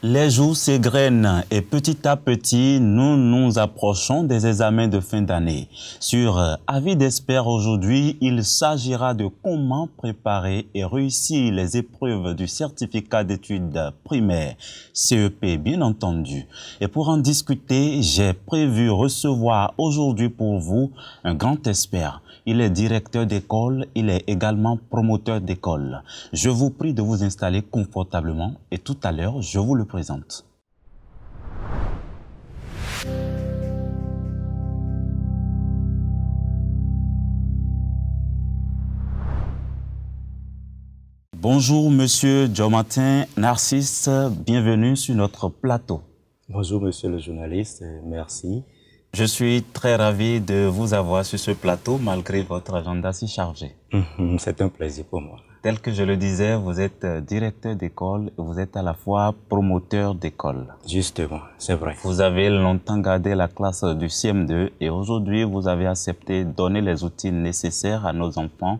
Les jours s'égrènent et petit à petit, nous nous approchons des examens de fin d'année. Sur Avis d'experts aujourd'hui, il s'agira de comment préparer et réussir les épreuves du certificat d'études primaires, CEP bien entendu. Et pour en discuter, j'ai prévu recevoir aujourd'hui pour vous un grand expert. Il est directeur d'école, il est également promoteur d'école. Je vous prie de vous installer confortablement et tout à l'heure, je vous le présente. Bonjour Monsieur Diomatin Narcisse, bienvenue sur notre plateau. Bonjour Monsieur le journaliste, merci. Je suis très ravi de vous avoir sur ce plateau malgré votre agenda si chargé. C'est un plaisir pour moi. Tel que je le disais, vous êtes directeur d'école et vous êtes à la fois promoteur d'école. Justement, c'est vrai. Vous avez longtemps gardé la classe du CM2 et aujourd'hui, vous avez accepté de donner les outils nécessaires à nos enfants,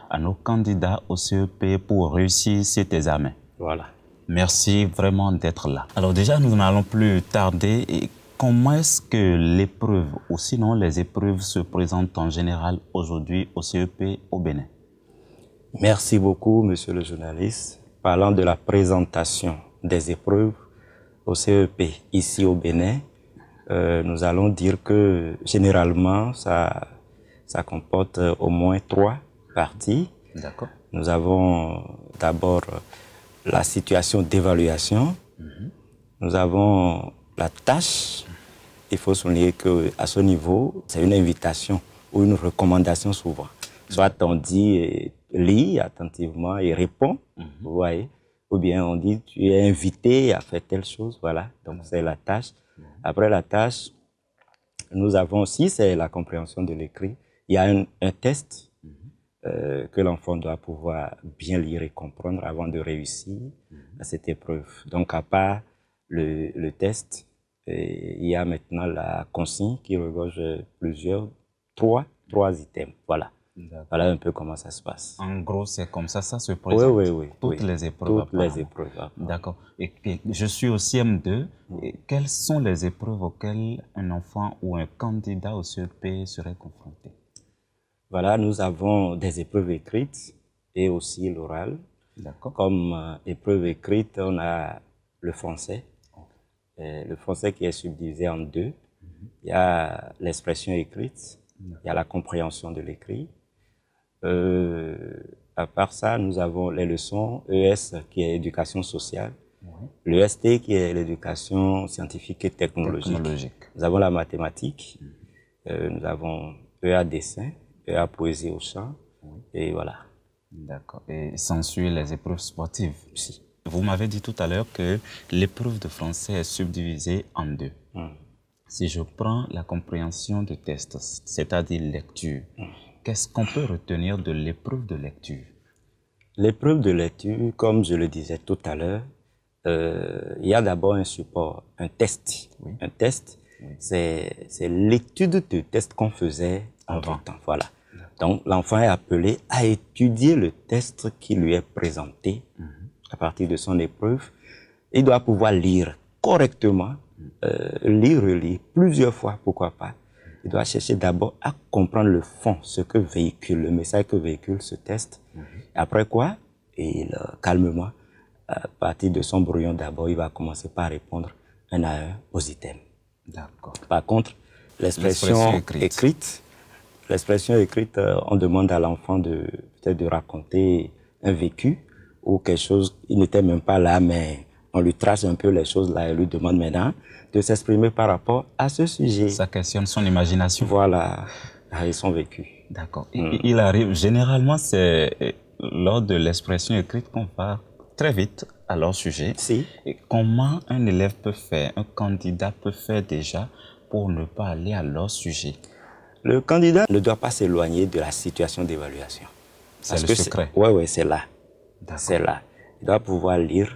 à nos candidats au CEP pour réussir cet examen. Voilà. Merci vraiment d'être là. Alors déjà, nous n'allons plus tarder. Et comment est-ce que l'épreuve, ou sinon les épreuves, se présentent en général aujourd'hui au CEP au Bénin? Merci beaucoup, monsieur le journaliste. Parlant de la présentation des épreuves au CEP ici au Bénin, nous allons dire que généralement, ça comporte au moins 3 parties. D'accord. Nous avons d'abord la situation d'évaluation. Nous avons la tâche. Il faut souligner qu'à ce niveau, c'est une invitation ou une recommandation souvent. Soit on dit lis attentivement et réponds, vous voyez, ou bien on dit tu es invité à faire telle chose, voilà. Donc c'est la tâche. Après la tâche, nous avons aussi, c'est la compréhension de l'écrit. Il y a un test que l'enfant doit pouvoir bien lire et comprendre avant de réussir à cette épreuve. Donc à part le test, il y a maintenant la consigne qui regorge trois items, voilà. Voilà un peu comment ça se passe. En gros, c'est comme ça se présente. Oui. Toutes les épreuves. Toutes les épreuves. D'accord. Et je suis au CM2. Et quelles sont les épreuves auxquelles un enfant ou un candidat au CEP serait confronté? Voilà, nous avons des épreuves écrites et aussi l'oral. D'accord. Comme épreuve écrite, on a le français. Le français qui est subdivisé en 2. Il y a l'expression écrite, il y a la compréhension de l'écrit. À part ça, nous avons les leçons ES qui est éducation sociale, le ST qui est l'éducation scientifique et technologique. Nous avons la mathématique, nous avons EA dessin, EA poésie au chant, et voilà. D'accord. Et s'ensuit les épreuves sportives. Si. Vous m'avez dit tout à l'heure que l'épreuve de français est subdivisée en 2. Si je prends la compréhension de test, c'est-à-dire lecture, qu'est-ce qu'on peut retenir de l'épreuve de lecture? L'épreuve de lecture, comme je le disais tout à l'heure, il y a d'abord un support, un test. Un test, c'est l'étude de test qu'on faisait entre-temps. Voilà. Donc, l'enfant est appelé à étudier le test qui lui est présenté à partir de son épreuve. Il doit pouvoir lire correctement, lire, relire plusieurs fois, pourquoi pas. Il doit chercher d'abord à comprendre le fond, ce que véhicule, le message que véhicule ce test. Après quoi, calmement, à partir de son brouillon d'abord, il va commencer par répondre un à un aux items. D'accord. Par contre, l'expression écrite, on demande à l'enfant peut-être de raconter un vécu ou quelque chose, il n'était même pas là, mais on lui trace un peu les choses là et lui demande maintenant de s'exprimer par rapport à ce sujet. Ça questionne son imagination. Voilà, et son vécu. D'accord. Il arrive, généralement, c'est lors de l'expression écrite qu'on va très vite à leur sujet. Si. Et comment un élève peut faire, un candidat peut faire déjà pour ne pas aller à leur sujet? Le candidat ne doit pas s'éloigner de la situation d'évaluation. C'est le secret. Oui, c'est là. C'est là. Il doit pouvoir lire,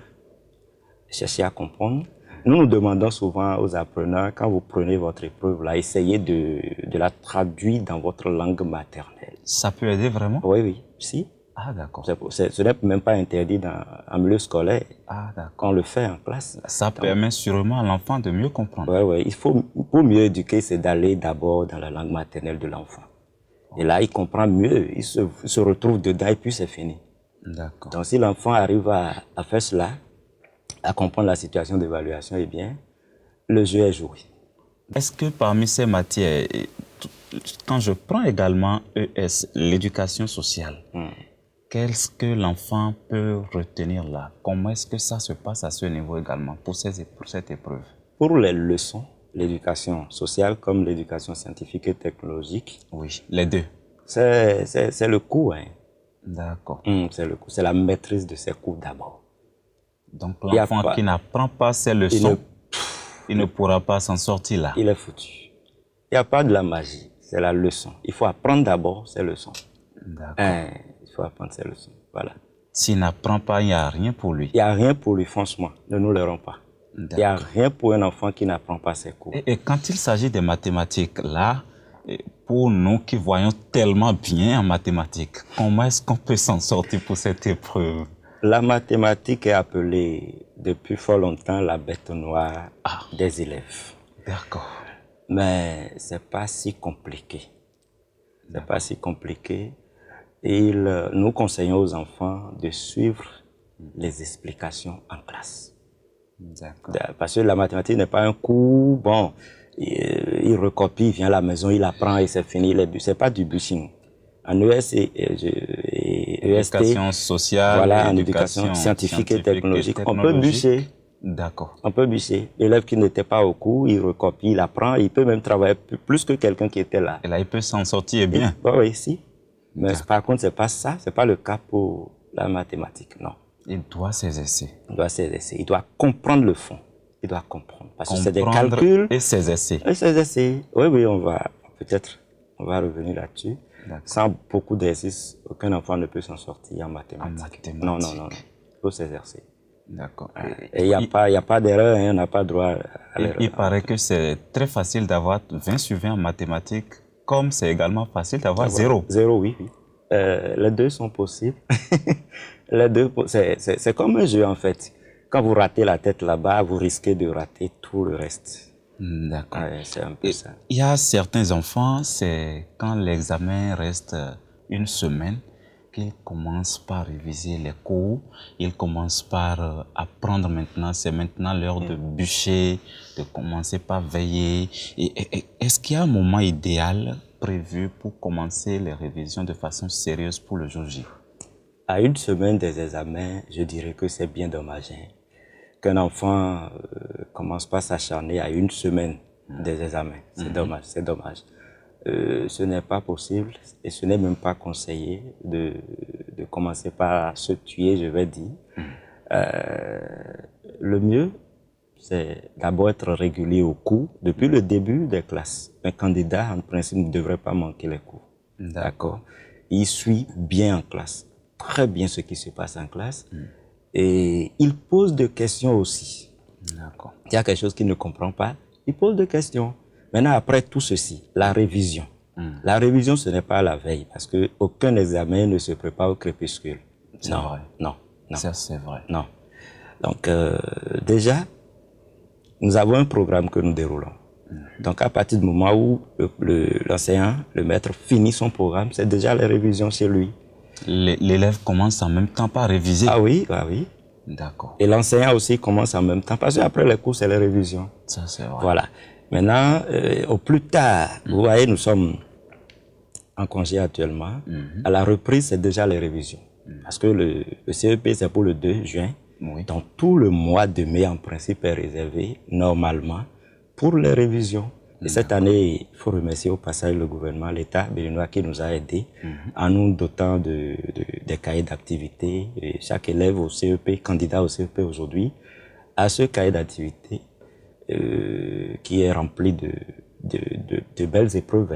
chercher à comprendre. Nous demandons souvent aux apprenants, quand vous prenez votre épreuve, là, essayez de la traduire dans votre langue maternelle. Ça peut aider vraiment? Oui, si. Ah, d'accord. Ce n'est même pas interdit en milieu scolaire. Ah, qu'on le fait en classe. Ça permet sûrement à l'enfant de mieux comprendre. Oui, oui. Il faut, pour mieux éduquer, c'est d'aller d'abord dans la langue maternelle de l'enfant. Et là, il comprend mieux, il se retrouve dedans et puis c'est fini. D'accord. Donc si l'enfant arrive à faire cela, à comprendre la situation d'évaluation, eh bien, le jeu est joué. Est-ce que parmi ces matières, quand je prends également ES, l'éducation sociale, qu'est-ce que l'enfant peut retenir là? Comment est-ce que ça se passe à ce niveau également pour cette épreuve? Pour les leçons, l'éducation sociale comme l'éducation scientifique et technologique. Oui, les deux. C'est le cours. Hein. D'accord. C'est le cours, c'est la maîtrise de ces cours d'abord. Donc l'enfant qui n'apprend pas ces leçons, il ne pourra pas s'en sortir là. Il est foutu. Il n'y a pas de la magie, c'est la leçon. Il faut apprendre d'abord ces leçons. D'accord. Il faut apprendre ces leçons, voilà. S'il n'apprend pas, il n'y a rien pour lui. Il n'y a rien pour lui, franchement. Ne nous leurrons pas. Il n'y a rien pour un enfant qui n'apprend pas ses cours. Et quand il s'agit des mathématiques, là, pour nous qui voyons tellement bien en mathématiques, comment est-ce qu'on peut s'en sortir pour cette épreuve? La mathématique est appelée depuis fort longtemps la bête noire des élèves. D'accord. Mais c'est pas si compliqué. C'est pas si compliqué. Et nous conseillons aux enfants de suivre les explications en classe. Parce que la mathématique n'est pas un cours, bon, il recopie, il vient à la maison, il apprend et c'est fini. C'est pas du bûching. En ES et EST, éducation sociale, voilà, en éducation scientifique et technologique, on peut bûcher. D'accord. On peut bûcher. L'élève qui n'était pas au cours, il recopie, il apprend, il peut même travailler plus que quelqu'un qui était là. Et là, il peut s'en sortir bien. Oui, si. Mais par contre, c'est pas ça, c'est pas le cas pour la mathématique, non. Il doit s'exercer. Il doit s'exercer. Il doit comprendre le fond. Il doit comprendre. Parce que c'est des calculs. Et s'exercer. Et s'exercer. Oui, oui, on va revenir là-dessus. Sans beaucoup d'exercices, aucun enfant ne peut s'en sortir en mathématiques. Non, non, non. Il faut s'exercer. D'accord. Et il n'y a pas d'erreur, hein, on n'a pas droit à l'erreur. Il paraît que c'est très facile d'avoir 20 sur 20 en mathématiques, comme c'est également facile d'avoir 0. 0, oui. Les deux sont possibles. Les deux, c'est comme un jeu en fait. Quand vous ratez la tête là-bas, vous risquez de rater tout le reste. D'accord. C'est un peu ça. Il y a certains enfants, c'est quand l'examen reste une semaine qu'ils commencent par réviser les cours, ils commencent par apprendre maintenant, c'est maintenant l'heure de bûcher, de commencer par veiller. Est-ce qu'il y a un moment idéal prévu pour commencer les révisions de façon sérieuse pour le jour J? À une semaine des examens, je dirais que c'est bien dommage. Qu'un enfant commence pas à s'acharner à une semaine des examens. C'est dommage, c'est dommage. Ce n'est pas possible et ce n'est même pas conseillé de commencer par se tuer, je vais dire. Le mieux, c'est d'abord être régulier au cours depuis le début des classes. Un candidat, en principe, ne devrait pas manquer les cours. D'accord. Il suit bien en classe, très bien ce qui se passe en classe. Et il pose des questions aussi. D'accord. Il y a quelque chose qu'il ne comprend pas, il pose des questions. Maintenant, après tout ceci, la révision. La révision, ce n'est pas la veille, parce qu'aucun examen ne se prépare au crépuscule. C'est vrai. Non, non. Ça, c'est vrai. Non. Donc, déjà, nous avons un programme que nous déroulons. Donc, à partir du moment où l'enseignant, le maître, finit son programme, c'est déjà la révision chez lui. L'élève commence en même temps par réviser. Ah oui, ah oui. D'accord. Et l'enseignant aussi commence en même temps, parce qu'après les cours, c'est la révision. Ça, c'est vrai. Voilà. Maintenant, au plus tard, vous voyez, nous sommes en congé actuellement. À la reprise, c'est déjà les révisions. Parce que le CEP, c'est pour le 2 juin. Oui. Donc, tout le mois de mai, en principe, est réservé, normalement, pour les révisions. Et cette année, il faut remercier au passage le gouvernement, l'État béninois qui nous a aidés en nous dotant des cahiers d'activité. Chaque élève au CEP, candidat au CEP aujourd'hui, a ce cahier d'activité qui est rempli de belles épreuves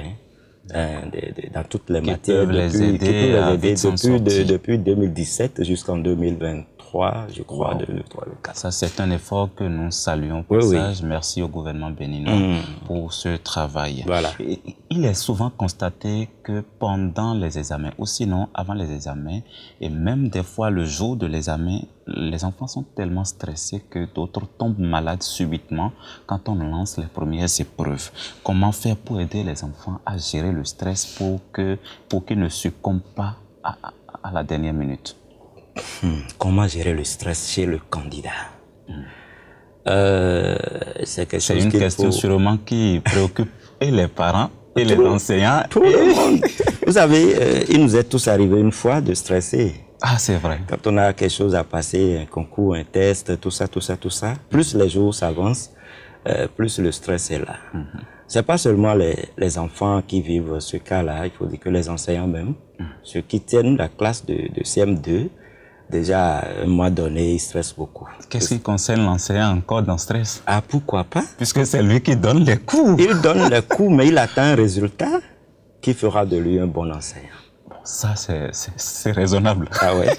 dans toutes les matières. Qui peuvent les aider depuis 2017 jusqu'en 2023. 3, je crois, Wow. le 3, le 4. Ça, c'est un effort que nous saluons. Oui, oui. Merci au gouvernement béninois pour ce travail. Voilà. Et il est souvent constaté que pendant les examens, ou sinon avant les examens, et même des fois le jour de l'examen, les enfants sont tellement stressés que d'autres tombent malades subitement quand on lance les premières épreuves. Comment faire pour aider les enfants à gérer le stress pour qu'ils ne succombent pas à la dernière minute? Comment gérer le stress chez le candidat? C'est quelque chose C'est une question sûrement qui préoccupe et les parents et les enseignants. Tout le monde. Vous savez, il nous est tous arrivé une fois de stresser. Ah, c'est vrai. Quand on a quelque chose à passer, un concours, un test, tout ça, plus les jours s'avancent, plus le stress est là. C'est pas seulement les enfants qui vivent ce cas-là, il faut dire que les enseignants même, ceux qui tiennent la classe de CM2, déjà, à un mois donné, ils stressent beaucoup. Qu'est-ce qui concerne l'enseignant encore dans le stress? Ah, pourquoi pas? Puisque c'est lui qui donne les cours. Il donne les cours, mais il attend un résultat qui fera de lui un bon enseignant. Ça, c'est raisonnable. Ah ouais.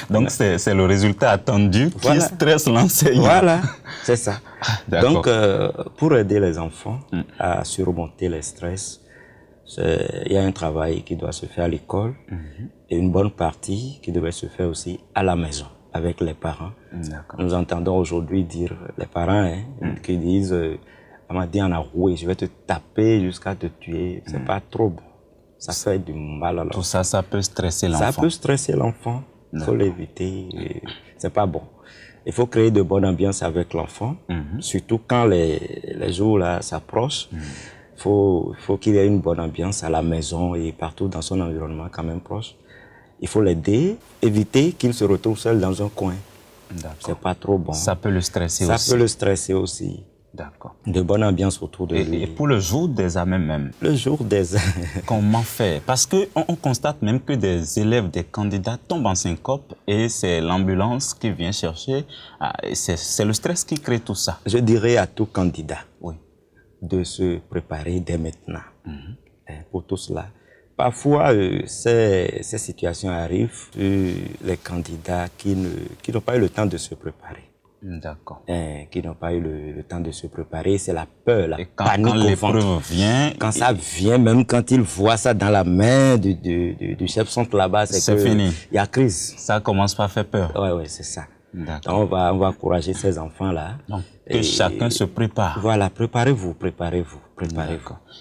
Donc, c'est le résultat attendu qui stresse l'enseignant. Voilà, c'est ça. Donc, D'accord. pour aider les enfants à surmonter les stress, il y a un travail qui doit se faire à l'école et une bonne partie qui devrait se faire aussi à la maison avec les parents. Nous entendons aujourd'hui dire, les parents qui disent Amadi en a roué, je vais te taper jusqu'à te tuer. C'est pas trop bon. Ça fait du mal à l'enfant. Tout ça, ça peut stresser l'enfant. Ça peut stresser l'enfant. Il faut l'éviter. C'est pas bon. Il faut créer de bonnes ambiances avec l'enfant, surtout quand les jours là s'approchent. Faut qu'il y ait une bonne ambiance à la maison et partout dans son environnement quand même proche. Il faut l'aider, éviter qu'il se retrouve seul dans un coin. C'est pas trop bon. Ça peut le stresser aussi. Ça peut le stresser aussi. D'accord. De bonne ambiance autour de lui. Et pour le jour des examens même? Le jour des Comment faire? Parce qu'on constate même que des élèves, des candidats tombent en syncope et c'est l'ambulance qui vient chercher. C'est le stress qui crée tout ça. Je dirais à tout candidat oui. de se préparer dès maintenant pour tout cela. Parfois, ces situations arrivent sur les candidats qui n'ont pas eu le temps de se préparer. D'accord. Qui n'ont pas eu le temps de se préparer, c'est la peur, la panique quand l'épreuve vient. Quand ça vient, même quand ils voient ça dans la main du chef centre là-bas, c'est fini. Il y a crise. Ça commence par faire peur. Oui, c'est ça. Donc on va encourager ces enfants-là. Que chacun se prépare. Voilà, préparez-vous.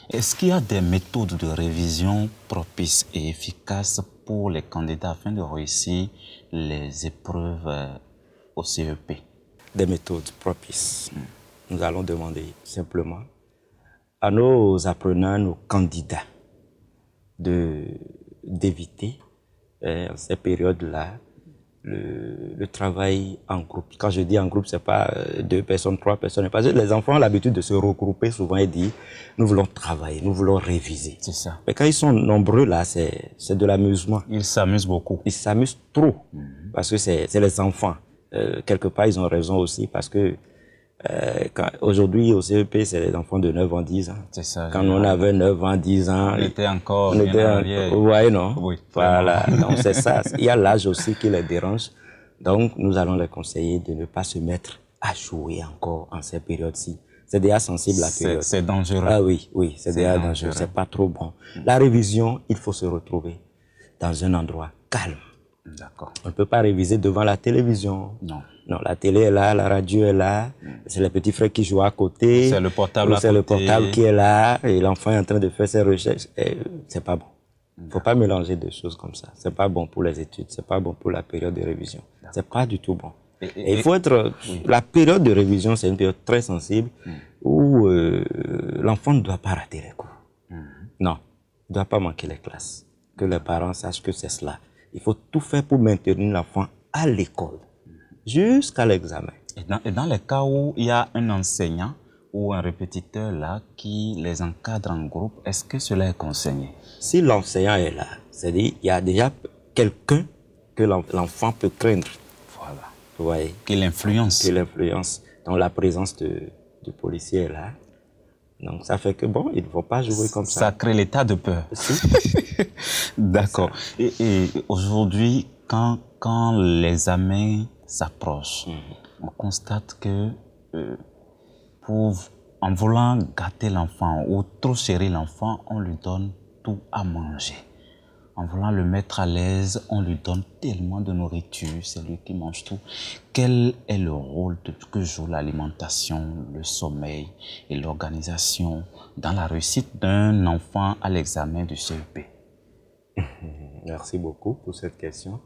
Est-ce qu'il y a des méthodes de révision propices et efficaces pour les candidats afin de réussir les épreuves au CEP? Des méthodes propices. Nous allons demander simplement à nos apprenants, nos candidats, d'éviter ces périodes-là le travail en groupe. Quand je dis en groupe, c'est pas 2 personnes, 3 personnes. Parce que les enfants ont l'habitude de se regrouper souvent et dire nous voulons travailler, nous voulons réviser. C'est ça. Mais quand ils sont nombreux là, c'est de l'amusement. Ils s'amusent beaucoup. Ils s'amusent trop parce que c'est les enfants. Quelque part, ils ont raison aussi parce que aujourd'hui, au CEP, c'est les enfants de 9 ans, 10 ans. C'est ça. Quand on avait 9 ans, 10 ans... On était encore ouais, non? Oui. Voilà, donc c'est ça. Il y a l'âge aussi qui les dérange. Donc, nous allons les conseiller de ne pas se mettre à jouer encore en ces périodes-ci. C'est déjà sensible la période. C'est dangereux. Ah oui, c'est déjà dangereux. C'est pas trop bon. La révision, il faut se retrouver dans un endroit calme. D'accord. On ne peut pas réviser devant la télévision. Non. Non, la télé est là, la radio est là, c'est les petits frères qui jouent à côté. C'est le portable à côté. C'est le portable qui est là, et l'enfant est en train de faire ses recherches. C'est pas bon. Il faut pas mélanger des choses comme ça. C'est pas bon pour les études, c'est pas bon pour la période de révision. C'est pas du tout bon. Et il faut être... La période de révision, c'est une période très sensible où l'enfant ne doit pas rater les cours. Non, il ne doit pas manquer les classes. Que les parents sachent que c'est cela. Il faut tout faire pour maintenir l'enfant à l'école, jusqu'à l'examen. Et dans les cas où il y a un enseignant ou un répétiteur là qui les encadre en groupe, est-ce que cela est conseillé? Si l'enseignant est là, c'est-à-dire il y a déjà quelqu'un que l'enfant peut craindre. Voilà. Vous voyez? Qui l'influence. Qui l'influence. Donc la présence du policier est là. Donc ça fait que bon, ils ne vont pas jouer comme ça. Ça crée l'état de peur. D'accord. Et aujourd'hui, quand l'examen s'approche. On constate que en voulant gâter l'enfant ou trop chérir l'enfant, on lui donne tout à manger. En voulant le mettre à l'aise, on lui donne tellement de nourriture, c'est lui qui mange tout. Quel est le rôle que joue l'alimentation, le sommeil et l'organisation dans la réussite d'un enfant à l'examen du CEP? Merci beaucoup pour cette question.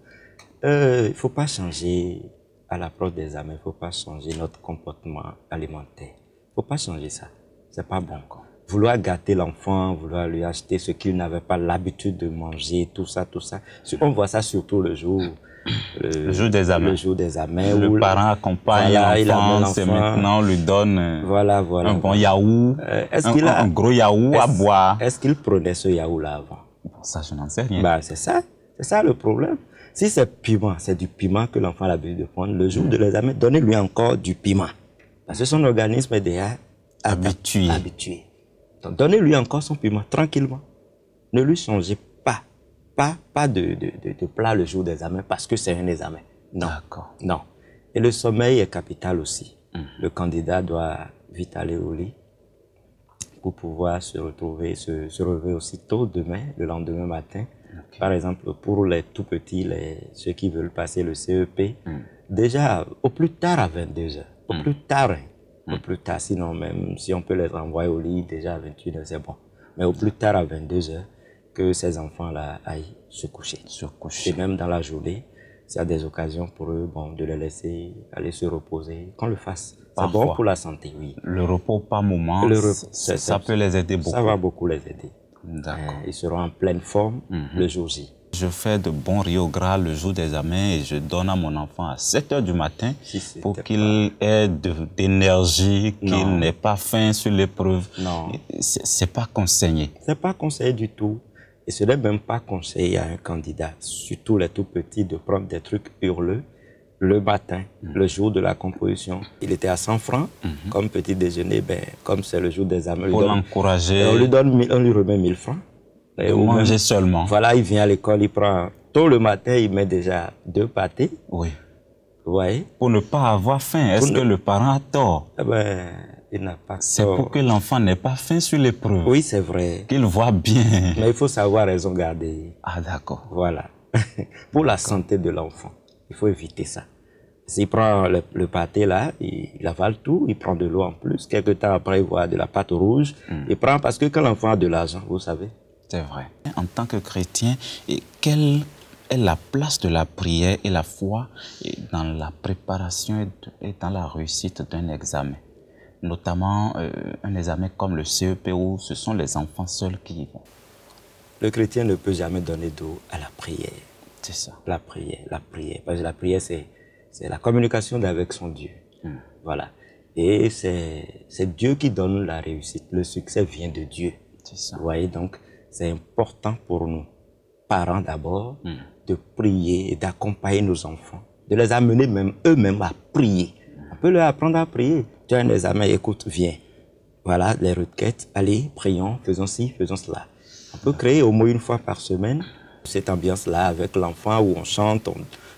Il ne faut pas changer à l'approche des examens, il ne faut pas changer notre comportement alimentaire. Il ne faut pas changer ça, c'est pas bon. Vouloir gâter l'enfant, vouloir lui acheter ce qu'il n'avait pas l'habitude de manger, tout ça. On voit ça surtout le jour des examens. Le jour des examens. Le parent accompagne l'enfant, c'est maintenant on lui donne un bon yaourt, un gros yaourt à boire. Est-ce qu'il prenait ce yaourt-là avant? Ça, je n'en sais rien. Bah, c'est ça le problème. Si c'est piment, c'est du piment que l'enfant a l'habitude de prendre. Le jour de l'examen, donnez-lui encore du piment. Parce que son organisme est déjà habitué. Donc, donnez-lui encore son piment, tranquillement. Ne lui changez pas de plat le jour des examens parce que c'est un examen. Non. D'accord. Non. Et le sommeil est capital aussi. Le candidat doit vite aller au lit pour pouvoir se relever aussitôt le lendemain matin. Okay. Par exemple, pour les tout petits, ceux qui veulent passer le CEP, déjà au plus tard à 22 heures. Au plus tard, sinon même si on peut les renvoyer au lit déjà à 21 heures, c'est bon. Mais au plus tard à 22 heures, que ces enfants-là aillent se coucher. Et même dans la journée, s'il y a des occasions pour eux, de les laisser aller se reposer, qu'on le fasse. C'est bon pour la santé, oui. Le repos par moment, ça peut les aider beaucoup. Ça va beaucoup les aider. D'accord. Ils seront en pleine forme le jour J. Je fais de bons Rio Gras le jour des examens et je donne à mon enfant à 7 heures du matin pour qu'il ait d'énergie, qu'il n'ait pas faim sur l'épreuve. Non. C'est pas conseillé. C'est pas conseillé du tout. Et ce n'est même pas conseillé à un candidat, surtout les tout petits, de prendre des trucs hurleux le matin, le jour de la composition. Il était à 100 francs comme petit déjeuner, comme c'est le jour des examens. Pour l'encourager. On lui remet 1000 francs. Et manger seulement. Voilà, il vient à l'école, il prend tôt le matin, il met déjà 2 pâtés. Oui. Vous voyez? Pour ne pas avoir faim. Est-ce que le parent a tort? Il n'a pas tort. C'est pour que l'enfant n'ait pas faim sur l'épreuve. Oui, c'est vrai. Qu'il voit bien. Mais il faut savoir raison garder. Ah, d'accord. Voilà. Pour la santé de l'enfant, il faut éviter ça. S'il prend le pâté là, il avale tout, il prend de l'eau en plus. Quelque temps après, il voit de la pâte rouge. Il prend parce que quand l'enfant a de l'argent, vous savez. C'est vrai. En tant que chrétien, quelle est la place de la prière et la foi dans la préparation et dans la réussite d'un examen? Notamment un examen comme le CEP où ce sont les enfants seuls qui y vont. Le chrétien ne peut jamais donner dos à la prière. C'est ça. La prière. Parce que la prière, c'est la communication avec son Dieu. Voilà. Et c'est Dieu qui donne la réussite. Le succès vient de Dieu. C'est ça. Vous voyez, donc c'est important pour nous, parents d'abord, de prier et d'accompagner nos enfants, de les amener même eux-mêmes à prier. On peut leur apprendre à prier. Tu as un examen, écoute, viens. Voilà, les requêtes, allez, prions, faisons ci, faisons cela. On peut créer au moins une fois par semaine cette ambiance-là avec l'enfant où on chante,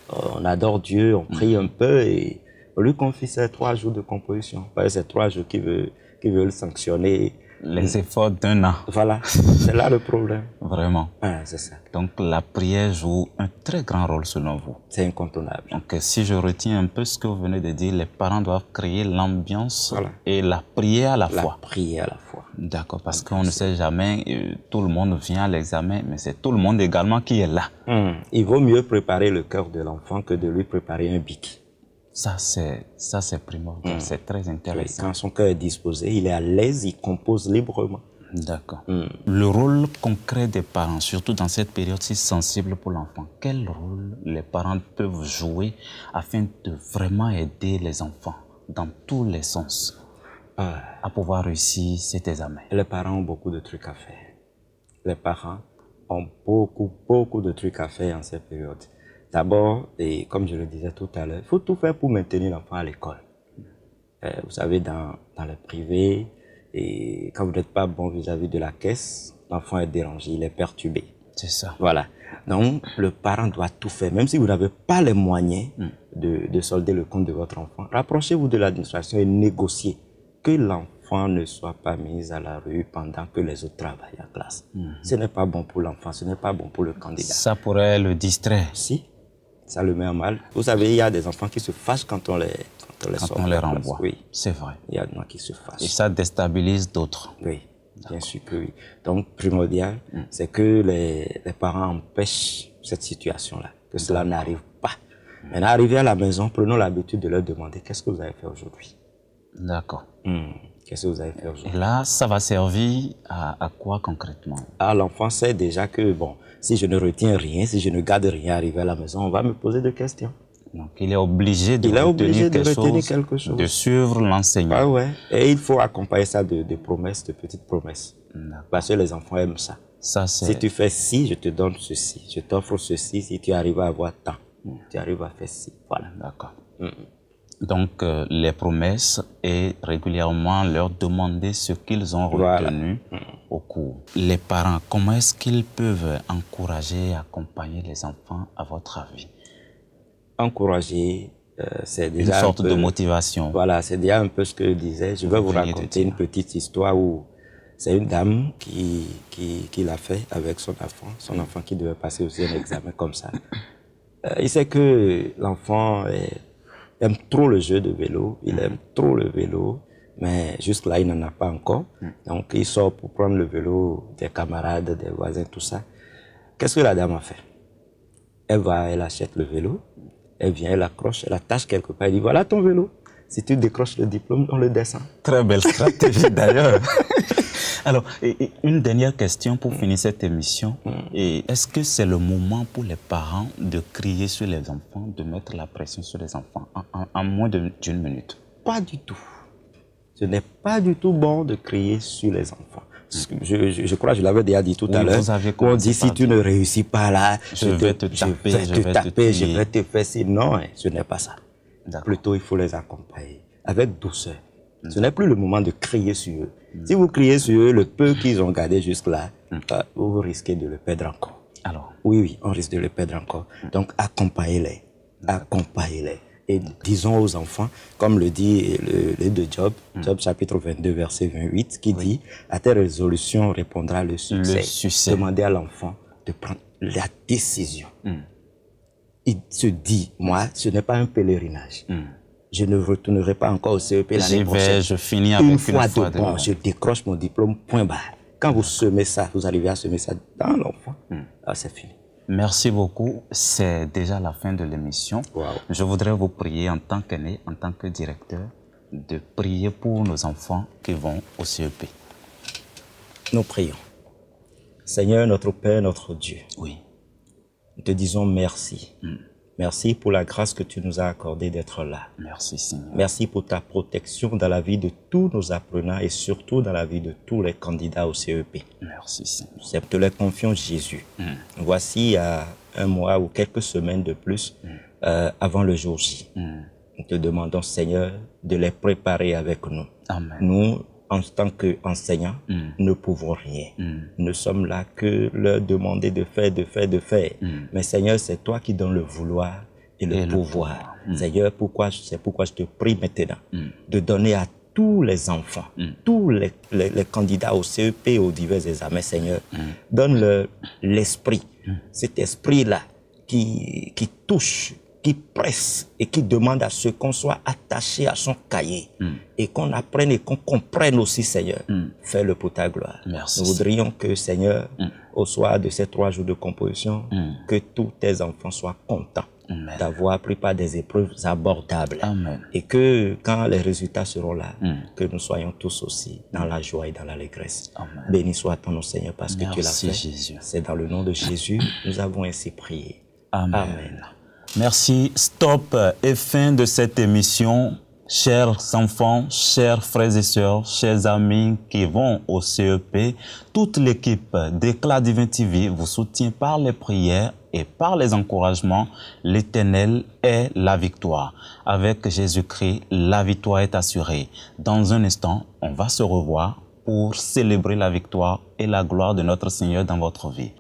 on adore Dieu, on prie un peu et on lui confie ces 3 jours de composition. C'est 3 jours qui veulent sanctionner les efforts d'un an. Voilà, c'est là le problème. Vraiment. C'est ça. Donc la prière joue un très grand rôle selon vous. C'est incontournable. Donc si je retiens un peu ce que vous venez de dire, les parents doivent créer l'ambiance et la prière à la fois. La prière à la fois. D'accord, parce qu'on ne sait jamais, tout le monde vient à l'examen, mais c'est tout le monde également qui est là. Il vaut mieux préparer le cœur de l'enfant que de lui préparer un bic. Ça, c'est primordial, c'est très intéressant. Quand son cœur est disposé, il est à l'aise, il compose librement. D'accord. Le rôle concret des parents, surtout dans cette période si sensible pour l'enfant, quel rôle les parents peuvent jouer afin de vraiment aider les enfants dans tous les sens à pouvoir réussir cet examen? Les parents ont beaucoup de trucs à faire. Les parents ont beaucoup de trucs à faire en cette période. D'abord, et comme je le disais tout à l'heure, il faut tout faire pour maintenir l'enfant à l'école. Vous savez, dans le privé, et quand vous n'êtes pas bon vis-à-vis de la caisse, l'enfant est dérangé, il est perturbé. C'est ça. Voilà. Donc, le parent doit tout faire. Même si vous n'avez pas les moyens de solder le compte de votre enfant, rapprochez-vous de l'administration et négociez que l'enfant ne soit pas mis à la rue pendant que les autres travaillent en classe. Ce n'est pas bon pour l'enfant, ce n'est pas bon pour le candidat. Ça pourrait le distraire. Si, ça le met en mal. Vous savez, il y a des enfants qui se fâchent quand on les renvoie. Oui, c'est vrai. Il y a des gens qui se fâchent. Et ça déstabilise d'autres. Oui, bien sûr que oui. Donc, primordial, c'est que les parents empêchent cette situation-là, que cela n'arrive pas. Maintenant, arrivé à la maison, prenons l'habitude de leur demander qu'est-ce que vous avez fait aujourd'hui. D'accord. Qu'est-ce que vous avez fait aujourd'hui? Et là, ça va servir à quoi concrètement? Ah, l'enfant sait déjà que, bon, si je ne retiens rien, si je ne garde rien arrivé à la maison, on va me poser des questions. Donc, il est obligé de retenir quelque chose, de suivre l'enseignant. Ah ouais. Et il faut accompagner ça de promesses, de petites promesses. Parce que les enfants aiment ça. Si tu fais ci, je te donne ceci. Je t'offre ceci si tu arrives à avoir tant. Tu arrives à faire ci. Voilà. D'accord. Donc, les promesses et régulièrement leur demander ce qu'ils ont retenu au cours. Les parents, comment est-ce qu'ils peuvent encourager et accompagner les enfants à votre avis? Encourager, c'est déjà une sorte de motivation. Voilà, c'est déjà un peu ce que je disais. Je vais vous raconter une petite histoire où c'est une dame qui l'a fait avec son enfant qui devait passer aussi un examen comme ça. Il sait que l'enfant aime trop le jeu de vélo, il aime trop le vélo, mais jusque-là, il n'en a pas encore. Donc, il sort pour prendre le vélo des camarades, des voisins, tout ça. Qu'est-ce que la dame a fait? Elle achète le vélo, elle vient, elle accroche, elle attache quelque part, elle dit, voilà ton vélo. Si tu décroches le diplôme, on le descend. Très belle stratégie d'ailleurs. Alors, une dernière question pour finir cette émission. Est-ce que c'est le moment pour les parents de crier sur les enfants, de mettre la pression sur les enfants en moins d'une minute? Pas du tout. Ce n'est pas du tout bon de crier sur les enfants. Je crois que je l'avais déjà dit tout à l'heure. On dit si tu ne réussis pas là, je vais te taper, je vais te faire ci. Non, ce n'est pas ça. Plutôt, il faut les accompagner avec douceur. Ce n'est plus le moment de crier sur eux. Si vous criez sur eux, le peu qu'ils ont gardé jusque-là, vous risquez de le perdre encore. Alors? Oui, on risque de le perdre encore. Donc, accompagnez-les. Accompagnez-les. Et disons aux enfants, comme le dit le livre de Job, Job chapitre 22, verset 28, qui dit « À tes résolutions répondra le succès. » Demandez à l'enfant de prendre la décision. Il se dit, moi, ce n'est pas un pèlerinage. Je ne retournerai pas encore au CEP l'année prochaine. Je finis avec une fois de bon, je décroche mon diplôme, point barre. Quand vous semez ça, vous arrivez à semer ça dans l'enfant, c'est fini. Merci beaucoup. C'est déjà la fin de l'émission. Je voudrais vous prier en tant qu'aîné, en tant que directeur, de prier pour nos enfants qui vont au CEP. Nous prions. Seigneur, notre Père, notre Dieu. Oui. Nous te disons merci. Merci pour la grâce que tu nous as accordée d'être là. Merci, Seigneur. Merci pour ta protection dans la vie de tous nos apprenants et surtout dans la vie de tous les candidats au CEP. Merci, Seigneur. Nous te les confions, Jésus. Voici à un mois ou quelques semaines de plus avant le jour J. Nous te demandons, Seigneur, de les préparer avec nous. Amen. Nous, en tant qu'enseignants, ne pouvons rien. Nous sommes là que leur demander de faire. Mais Seigneur, c'est toi qui donnes le vouloir et le pouvoir. Seigneur, c'est pourquoi je te prie maintenant de donner à tous les enfants, tous les candidats au CEP, aux divers examens, Seigneur, donne-leur l'esprit, cet esprit-là qui touche, qui presse et qui demande à ce qu'on soit attaché à son cahier et qu'on apprenne et qu'on comprenne aussi, Seigneur. Fais-le pour ta gloire. Merci. Nous voudrions que, Seigneur, au soir de ces 3 jours de composition, que tous tes enfants soient contents d'avoir pris part des épreuves abordables. Amen. Et que quand les résultats seront là, que nous soyons tous aussi dans la joie et dans l'allégresse. Béni soit ton nom, Seigneur, parce que tu l'as fait. C'est dans le nom de Jésus, nous avons ainsi prié. Amen. Merci. Stop et fin de cette émission. Chers enfants, chers frères et sœurs, chers amis qui vont au CEP, toute l'équipe d'Éclat Divin TV vous soutient par les prières et par les encouragements. L'Éternel est la victoire. Avec Jésus-Christ, la victoire est assurée. Dans un instant, on va se revoir pour célébrer la victoire et la gloire de notre Seigneur dans votre vie.